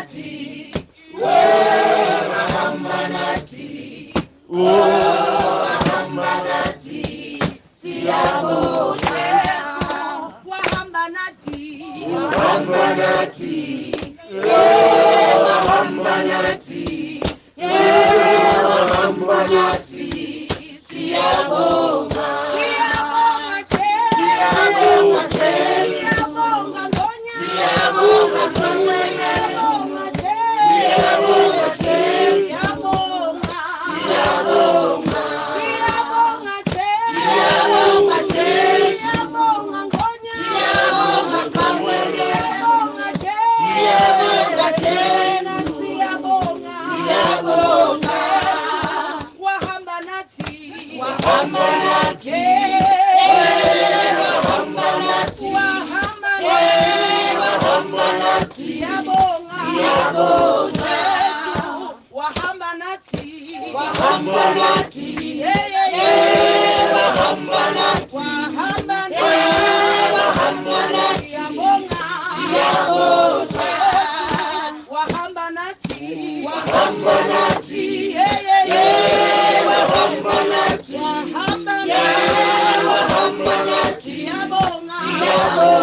nati, wahamba nati, wahamba nati, siyabona. Wahamba nati, wahamba nati, wahamba nati, wahamba nati, siyabona. Siyabona che, siyabona che, siyabona ngonya, siyabona ngonya, siyabona che, siyabona che, siyabona, siyabona, siyabona che, siyabona che, siyabona ngonya, siyabona ngonya, siyabona che, siyabona che, siyabona, siyabona. Wahamba nati, wahamba nati, wahamba nati, wahamba nati, siyabona, siyabona. Wahamba nati, wahamba nati, wahamba nati, wahamba nati, siyabona, siyabona. Wahamba nati, wahamba nati, wahamba nati, wahamba nati, siyabona, siyabona.